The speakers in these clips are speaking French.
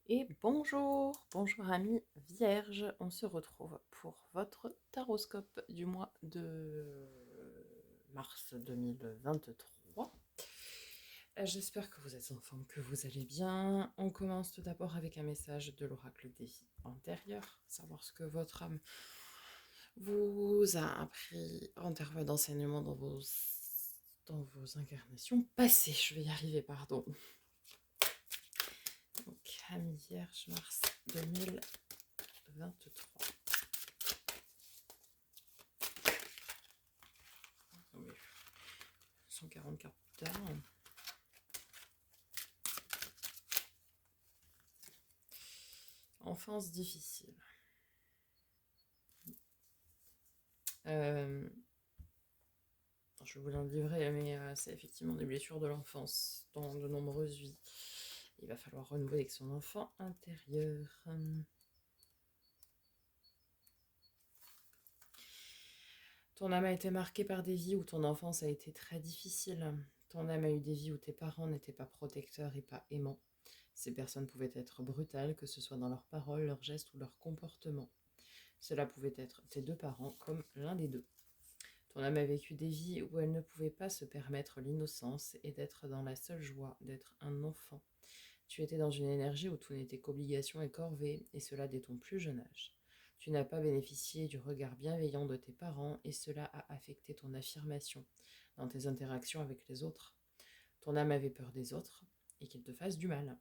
Et bonjour amis vierges, on se retrouve pour votre taroscope du mois de mars 2023. J'espère que vous êtes en forme, que vous allez bien. On commence tout d'abord avec un message de l'oracle des vies antérieures, savoir ce que votre âme vous a appris en termes d'enseignement dans vos incarnations passées. Je vais y arriver, pardon. Donc, amis vierges, mars 2023. Oui, 140 cartes plus tard. Enfance difficile. Je vais vous en livrer, mais c'est effectivement des blessures de l'enfance dans de nombreuses vies. Il va falloir renouer avec son enfant intérieur. Ton âme a été marquée par des vies où ton enfance a été très difficile. Ton âme a eu des vies où tes parents n'étaient pas protecteurs et pas aimants. Ces personnes pouvaient être brutales, que ce soit dans leurs paroles, leurs gestes ou leurs comportements. Cela pouvait être tes deux parents comme l'un des deux. Ton âme a vécu des vies où elle ne pouvait pas se permettre l'innocence et d'être dans la seule joie d'être un enfant. Tu étais dans une énergie où tout n'était qu'obligation et corvée, et cela dès ton plus jeune âge. Tu n'as pas bénéficié du regard bienveillant de tes parents, et cela a affecté ton affirmation dans tes interactions avec les autres. Ton âme avait peur des autres, et qu'ils te fassent du mal.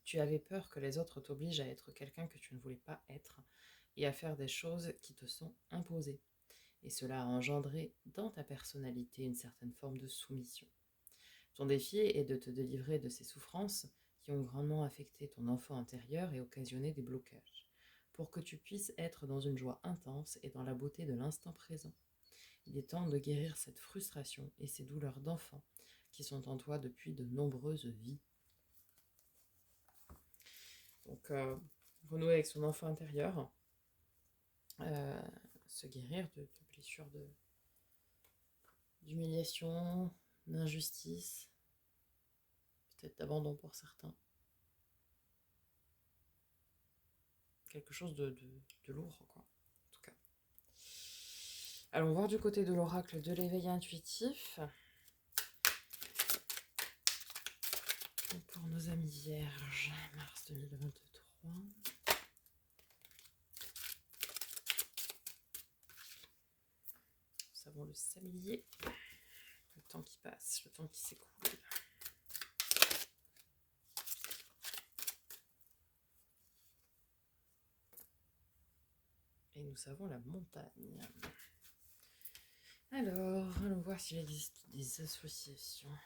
Tu avais peur que les autres t'obligent à être quelqu'un que tu ne voulais pas être, et à faire des choses qui te sont imposées. Et cela a engendré dans ta personnalité une certaine forme de soumission. Ton défi est de te délivrer de ces souffrances qui ont grandement affecté ton enfant intérieur et occasionné des blocages, pour que tu puisses être dans une joie intense et dans la beauté de l'instant présent. Il est temps de guérir cette frustration et ces douleurs d'enfant qui sont en toi depuis de nombreuses vies. Donc, renouer avec son enfant intérieur, euh, se guérir de blessures d'humiliation, d'injustice, peut-être d'abandon pour certains. Quelque chose de lourd, quoi, en tout cas. Allons voir du côté de l'oracle de l'éveil intuitif. Pour nos amis vierges, mars 2023. Nous avons le sablier. Le temps qui passe, le temps qui s'écoule. Et nous avons la montagne. Alors, allons voir s'il existe des associations.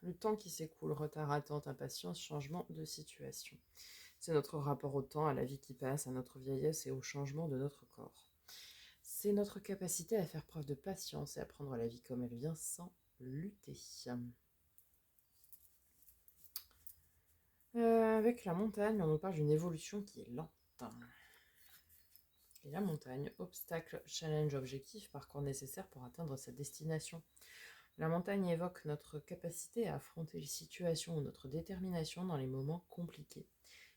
Le temps qui s'écoule, retard, attente, impatience, changement de situation. C'est notre rapport au temps, à la vie qui passe, à notre vieillesse et au changement de notre corps. C'est notre capacité à faire preuve de patience et à prendre la vie comme elle vient sans lutter. Avec la montagne, on nous parle d'une évolution qui est lente. Et la montagne, obstacle, challenge, objectif, parcours nécessaire pour atteindre sa destination. La montagne évoque notre capacité à affronter les situations ou notre détermination dans les moments compliqués.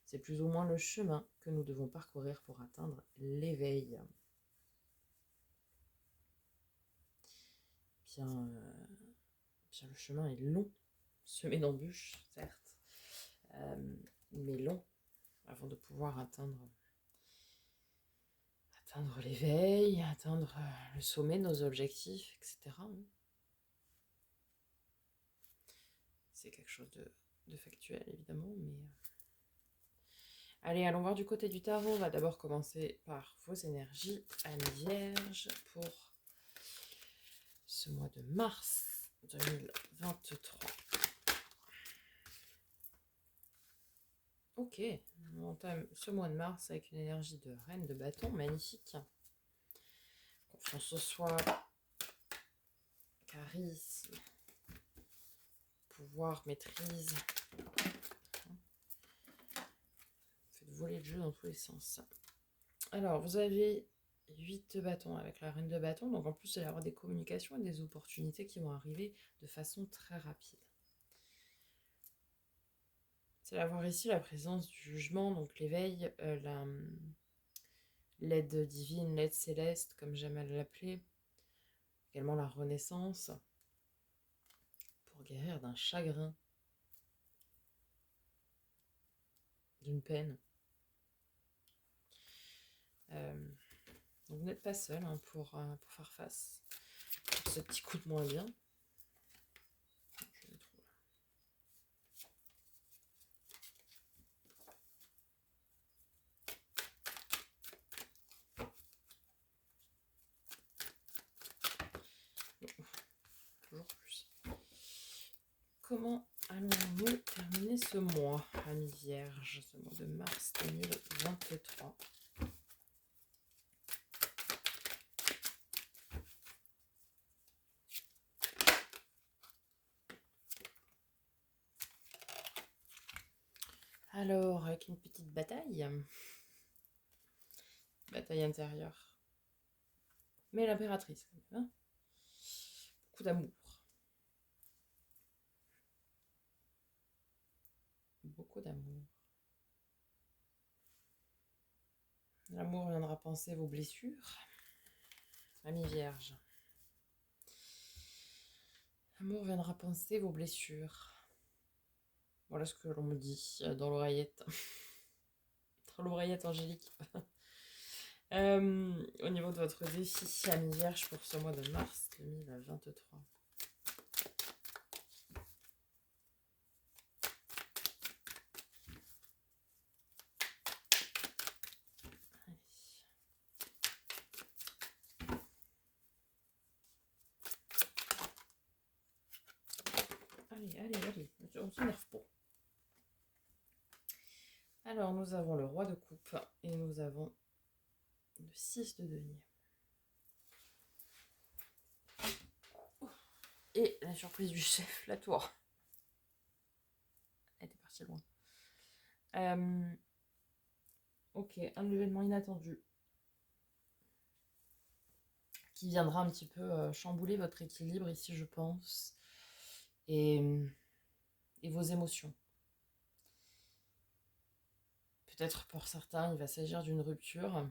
C'est plus ou moins le chemin que nous devons parcourir pour atteindre l'éveil. Bien, le chemin est long, semé d'embûches, certes, mais long, avant de pouvoir atteindre l'éveil, atteindre le sommet de nos objectifs, etc. C'est quelque chose de factuel, évidemment, mais... Allez, allons voir du côté du tarot. On va d'abord commencer par vos énergies, Amis Vierge, pour ce mois de mars 2023. Ok, on entame ce mois de mars avec une énergie de reine de bâton, magnifique. Confiance en soi, charisme, pouvoir, maîtrise. Faites voler le jeu dans tous les sens. Alors, vous avez 8 de bâton avec la reine de bâton. Donc en plus, il va y avoir des communications et des opportunités qui vont arriver de façon très rapide. C'est d'avoir ici la présence du jugement, donc l'éveil, l'aide divine, l'aide céleste, comme j'aime à l'appeler. Également la renaissance pour guérir d'un chagrin, d'une peine. Donc vous n'êtes pas seul hein, pour faire face à ce petit coup de moins bien. Je le trouve. Toujours plus. Comment allons-nous terminer ce mois, Ami Vierge, ce mois de mars 2023? Alors, avec une petite bataille intérieure. Mais l'impératrice, quand même. Hein, beaucoup d'amour. Beaucoup d'amour. L'amour viendra penser vos blessures. Ami Vierge. L'amour viendra penser vos blessures. Voilà ce que l'on me dit dans l'oreillette. Dans l'oreillette angélique. Au niveau de votre défi, Ami Vierge, pour ce mois de mars 2023. Allez, on s'énerve pas. Alors, nous avons le roi de coupe et nous avons le 6 de denier. Et la surprise du chef, la tour. Elle était partie loin. Ok, un événement inattendu qui viendra un petit peu chambouler votre équilibre ici, je pense, et vos émotions. Peut-être pour certains, il va s'agir d'une rupture,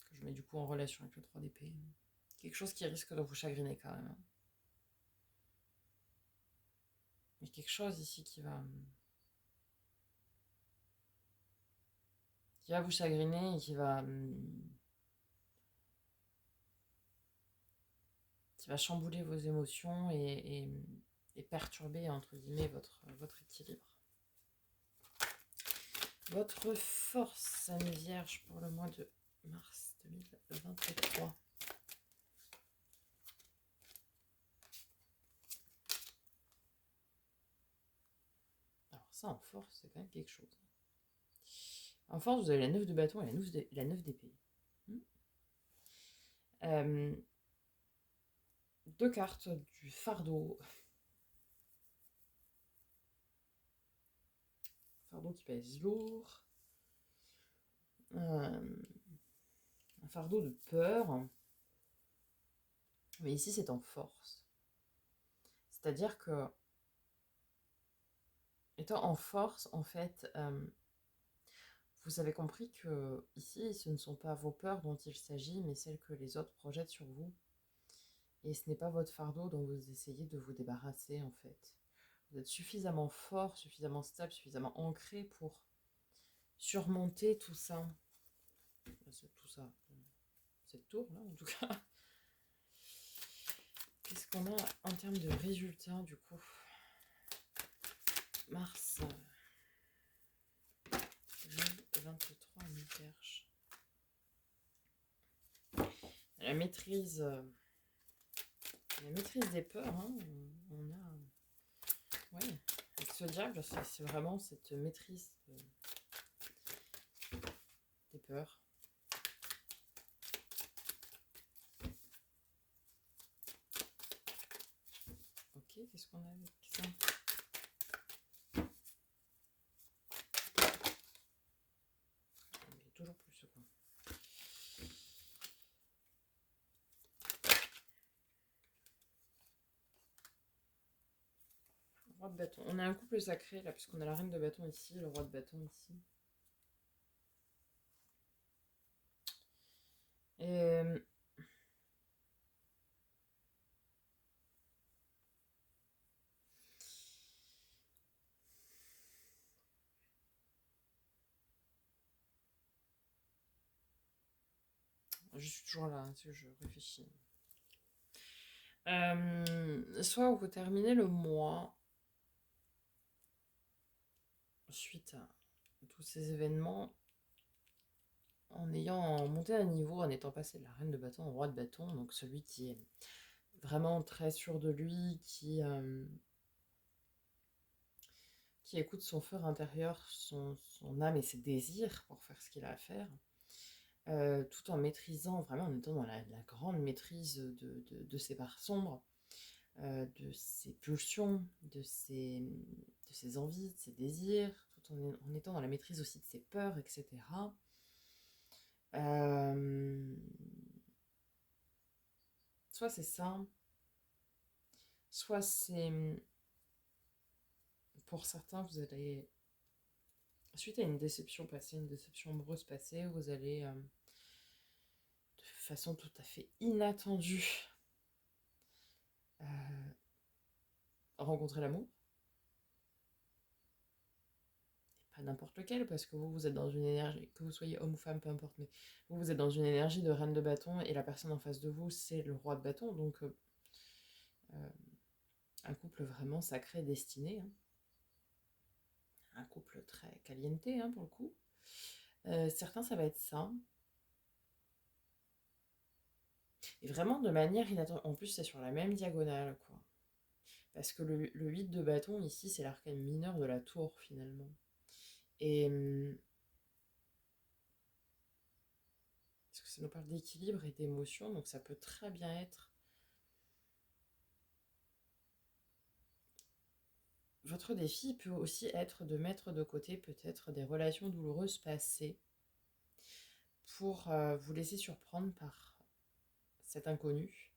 que je mets du coup en relation avec le 3 d'épée. Quelque chose qui risque de vous chagriner quand même. Mais quelque chose ici qui va vous chagriner et qui va chambouler vos émotions et perturber, entre guillemets, votre équilibre. Votre force, Ami Vierge, pour le mois de mars 2023. Alors ça, en force, c'est quand même quelque chose. En force, vous avez la 9 de bâton et la 9 d'épée. Deux cartes du fardeau. Fardeau qui pèse lourd. Un fardeau de peur. Mais ici, c'est en force. C'est-à-dire que, étant en force, en fait, vous avez compris que ici, ce ne sont pas vos peurs dont il s'agit, mais celles que les autres projettent sur vous. Et ce n'est pas votre fardeau dont vous essayez de vous débarrasser, en fait. Vous êtes suffisamment fort, suffisamment stable, suffisamment ancré pour surmonter tout ça. Tout ça. Cette tour, là, en tout cas. Qu'est-ce qu'on a en termes de résultats, du coup? Mars 2023, on y cherche. La maîtrise des peurs, hein. On a... Ouais, avec ce diable, c'est vraiment cette maîtrise des peurs. Ok, qu'est-ce qu'on a avec ça? Il y a toujours plus, quoi. Roi de bâton. On a un couple sacré là, puisqu'on a la reine de bâton ici, le roi de bâton ici. Et je suis toujours là, hein, je réfléchis. Soit vous terminez le mois suite à tous ces événements en ayant monté un niveau, en étant passé de la reine de bâton au roi de bâton, donc celui qui est vraiment très sûr de lui, qui écoute son feu intérieur, son âme et ses désirs pour faire ce qu'il a à faire, tout en maîtrisant, vraiment en étant dans la grande maîtrise de ses parts sombres, de ses pulsions, de ses envies, de ses désirs, tout en étant dans la maîtrise aussi de ses peurs, etc. Soit c'est ça, soit c'est... Pour certains, vous allez, suite à une déception passée, une déception amoureuse passée, vous allez, de façon tout à fait inattendue, rencontrer l'amour. Pas n'importe lequel, parce que vous êtes dans une énergie, que vous soyez homme ou femme, peu importe, mais vous êtes dans une énergie de reine de bâton, et la personne en face de vous, c'est le roi de bâton, donc un couple vraiment sacré, destiné, hein. Un couple très caliente, hein, pour le coup. Certains, ça va être ça. Et vraiment de manière inattendue. En plus, c'est sur la même diagonale, quoi. Parce que le 8 de bâton, ici, c'est l'arcane mineur de la tour, finalement. Et parce que ça nous parle d'équilibre et d'émotion, donc ça peut très bien être votre défi peut aussi être de mettre de côté peut-être des relations douloureuses passées pour vous laisser surprendre par cet inconnu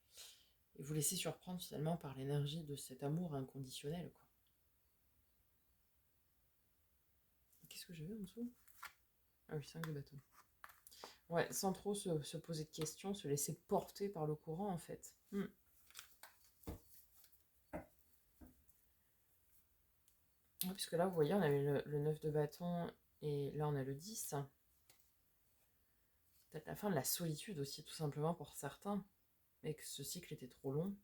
et vous laisser surprendre finalement par l'énergie de cet amour inconditionnel, quoi. Qu'est-ce que j'avais en dessous? Ah oui, 5 de bâton. Ouais, sans trop se poser de questions, se laisser porter par le courant, en fait. Ouais, puisque là, vous voyez, on avait le 9 de bâton et là, on a le 10. Peut-être la fin de la solitude aussi, tout simplement pour certains, et que ce cycle était trop long.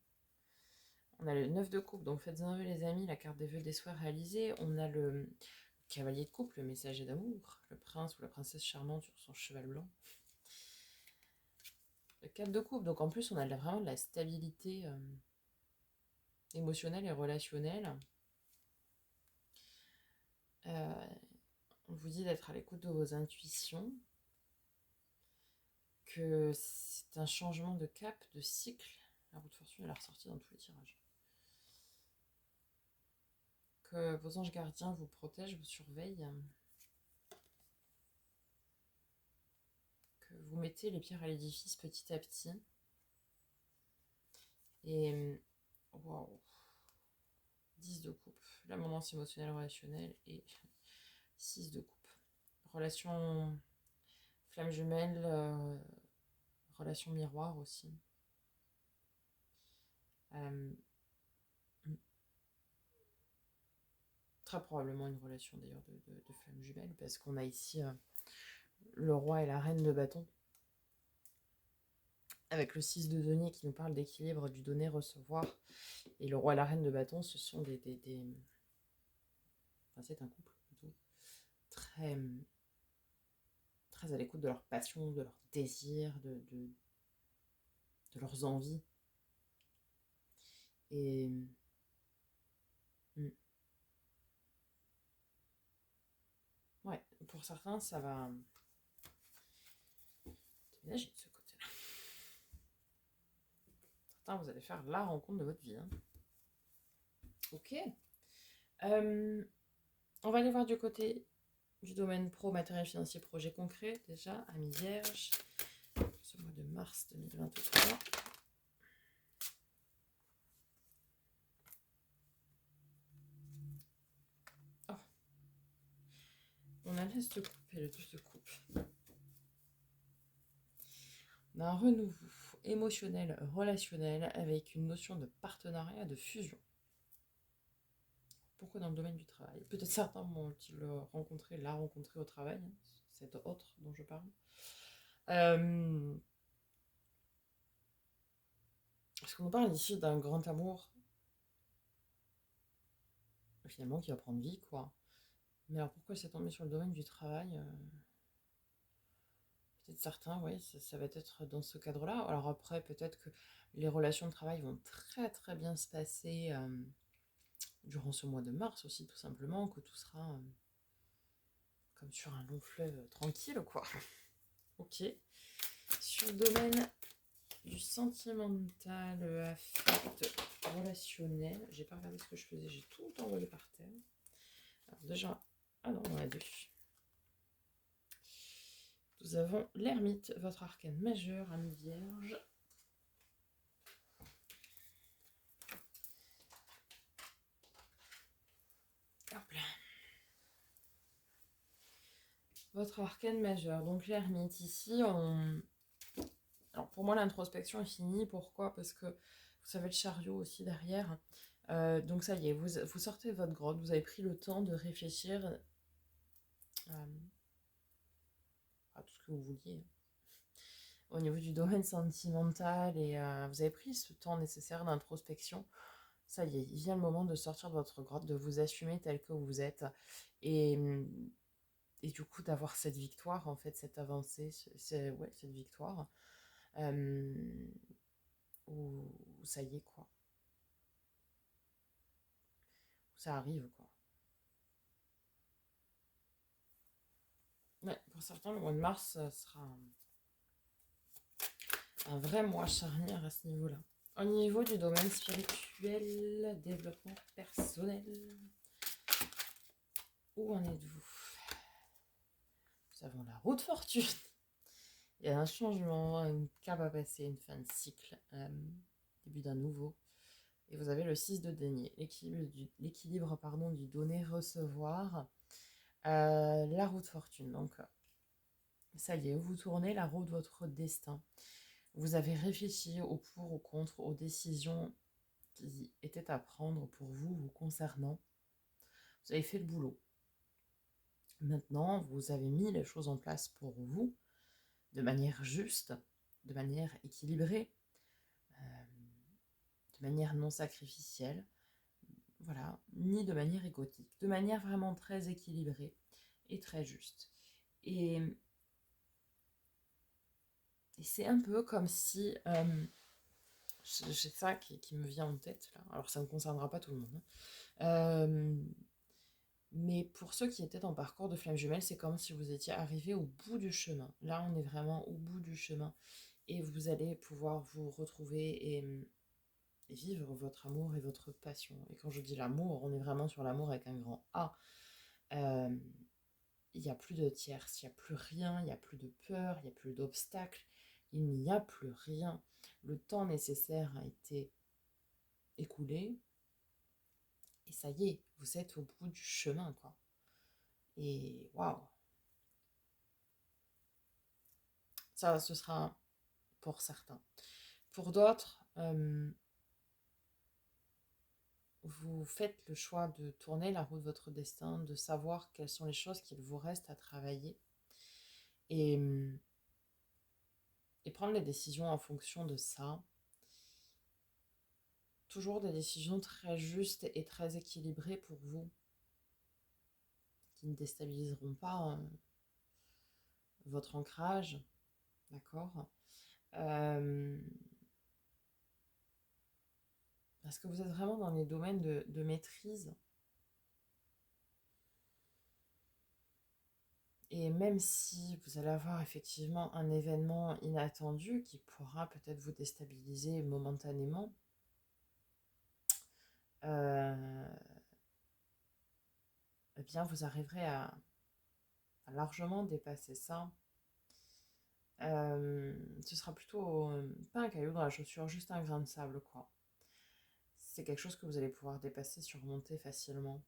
On a le 9 de coupe, donc faites un vœu, les amis, la carte des vœux des souhaits réalisés. On a le cavalier de coupe, le messager d'amour, le prince ou la princesse charmante sur son cheval blanc. Le 4 de coupe, donc en plus, on a vraiment de la stabilité émotionnelle et relationnelle. On vous dit d'être à l'écoute de vos intuitions, que c'est un changement de cap, de cycle. La roue de fortune, elle est ressortie dans tous les tirages. Que vos anges gardiens vous protègent, vous surveillent. Que vous mettez les pierres à l'édifice petit à petit. Et waouh, 10 de coupe. L'abondance émotionnelle relationnelle et 6 de coupe. Relation flamme jumelle, relation miroir aussi. Très probablement une relation d'ailleurs de flamme jumelle, parce qu'on a ici le roi et la reine de bâton, avec le 6 de denier qui nous parle d'équilibre, du donner-recevoir, et le roi et la reine de bâton, ce sont enfin, c'est un couple plutôt très à l'écoute de leurs passions, de leurs désirs, de leurs envies. Et ouais, pour certains, ça va déménager de ce côté-là. Certains, vous allez faire la rencontre de votre vie, hein. Ok. On va aller voir du côté du domaine pro, matériel financier, projet concret, déjà, amis vierges, ce mois de mars 2023. l'as de coupe et le 12 de coupe. On a un renouveau émotionnel, relationnel, avec une notion de partenariat, de fusion. Pourquoi dans le domaine du travail? Peut-être certains vont-ils la rencontrer au travail, hein, cette autre dont je parle. Parce qu'on parle ici d'un grand amour, finalement, qui va prendre vie, quoi. Mais alors pourquoi c'est tombé sur le domaine du travail? Peut-être certains, oui, ça va être dans ce cadre-là. Alors après, peut-être que les relations de travail vont très très bien se passer durant ce mois de mars aussi, tout simplement, que tout sera comme sur un long fleuve tranquille, quoi. Ok. Sur le domaine du sentimental, affect, relationnel, j'ai pas regardé ce que je faisais, j'ai tout envoyé par terre. Alors déjà, ah non, on a deux. Nous avons l'ermite, votre arcane majeur, ami vierge. Hop là. Votre arcane majeur, donc l'ermite. Ici, alors pour moi, l'introspection est finie. Pourquoi? Parce que vous savez le chariot aussi derrière. Donc ça y est, vous sortez de votre grotte, vous avez pris le temps de réfléchir à tout ce que vous vouliez au niveau du domaine sentimental et vous avez pris ce temps nécessaire d'introspection. Ça y est, il vient le moment de sortir de votre grotte, de vous assumer tel que vous êtes et du coup d'avoir cette victoire, en fait, cette avancée, cette victoire où ça y est, quoi. Où ça arrive, quoi. Ouais, pour certains, le mois de mars sera un vrai mois charnière à ce niveau-là. Au niveau du domaine spirituel, développement personnel, où en êtes-vous? Nous avons la roue de fortune. Il y a un changement, un cap à passer, une fin de cycle, début d'un nouveau. Et vous avez le 6 de denier, l'équilibre du donner-recevoir, la roue de fortune. Donc, ça y est, vous tournez la roue de votre destin. Vous avez réfléchi au pour, au contre, aux décisions qui étaient à prendre pour vous, vous concernant. Vous avez fait le boulot. Maintenant, vous avez mis les choses en place pour vous, de manière juste, de manière équilibrée, de manière non sacrificielle, voilà, ni de manière égotique, de manière vraiment très équilibrée et très juste. Et c'est un peu comme si, j'ai ça qui me vient en tête, là. Alors ça ne concernera pas tout le monde, hein. Mais pour ceux qui étaient en parcours de flamme jumelle, c'est comme si vous étiez arrivé au bout du chemin. Là, on est vraiment au bout du chemin. Et vous allez pouvoir vous retrouver et vivre votre amour et votre passion. Et quand je dis l'amour, on est vraiment sur l'amour avec un grand A. Il n'y a plus de tierce, il n'y a plus rien, il n'y a plus de peur, il n'y a plus d'obstacles, il n'y a plus rien. Le temps nécessaire a été écoulé. Et ça y est, vous êtes au bout du chemin, quoi. Et waouh! Ça, ce sera pour certains. Pour d'autres, vous faites le choix de tourner la roue de votre destin, de savoir quelles sont les choses qu'il vous reste à travailler et, et prendre les décisions en fonction de ça. Toujours des décisions très justes et très équilibrées pour vous, qui ne déstabiliseront pas votre ancrage, d'accord? Parce que vous êtes vraiment dans les domaines de maîtrise. Et même si vous allez avoir effectivement un événement inattendu qui pourra peut-être vous déstabiliser momentanément, eh bien vous arriverez à largement dépasser ça. Ce sera plutôt pas un caillou dans la chaussure, juste un grain de sable, quoi. C'est quelque chose que vous allez pouvoir dépasser, surmonter facilement.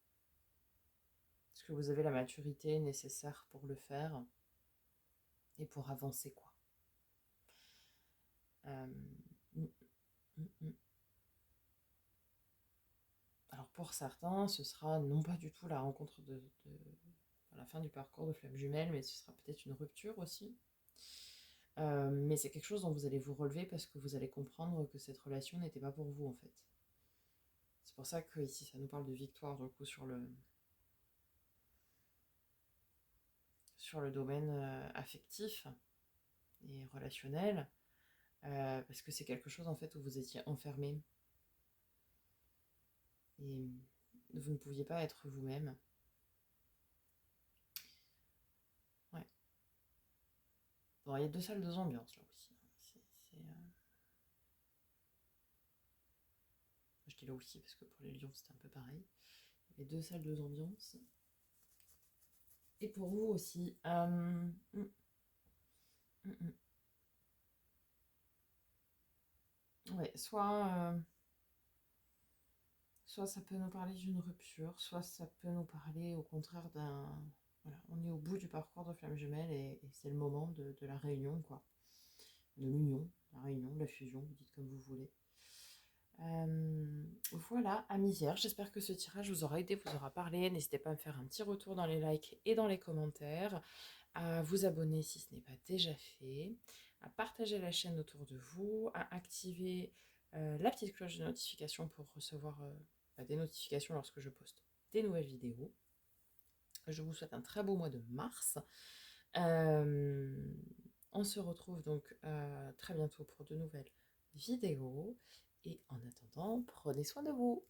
Est-ce que vous avez la maturité nécessaire pour le faire et pour avancer, quoi. Euh, mm, mm, mm. Alors pour certains, ce sera non pas du tout la rencontre à la fin du parcours de flamme jumelle, mais ce sera peut-être une rupture aussi. Mais c'est quelque chose dont vous allez vous relever parce que vous allez comprendre que cette relation n'était pas pour vous en fait. C'est pour ça que ici ça nous parle de victoire du coup sur le domaine affectif et relationnel, parce que c'est quelque chose en fait où vous étiez enfermé et vous ne pouviez pas être vous-même. Ouais. Bon, il y a 2 salles, 2 ambiances là aussi. Je dis là aussi parce que pour les lions c'était un peu pareil. Il y avait 2 salles, 2 ambiances. Et pour vous aussi. Ouais, soit ça peut nous parler d'une rupture, soit ça peut nous parler au contraire d'un... Voilà, on est au bout du parcours de flamme jumelle et c'est le moment de la réunion, quoi. De l'union, la réunion, la fusion, vous dites comme vous voulez. Voilà, amis vierges, j'espère que ce tirage vous aura aidé, vous aura parlé. N'hésitez pas à me faire un petit retour dans les likes et dans les commentaires, à vous abonner si ce n'est pas déjà fait, à partager la chaîne autour de vous, à activer la petite cloche de notification pour recevoir des notifications lorsque je poste des nouvelles vidéos. Je vous souhaite un très beau mois de mars. Euh, on se retrouve donc très bientôt pour de nouvelles vidéos. Et en attendant, prenez soin de vous.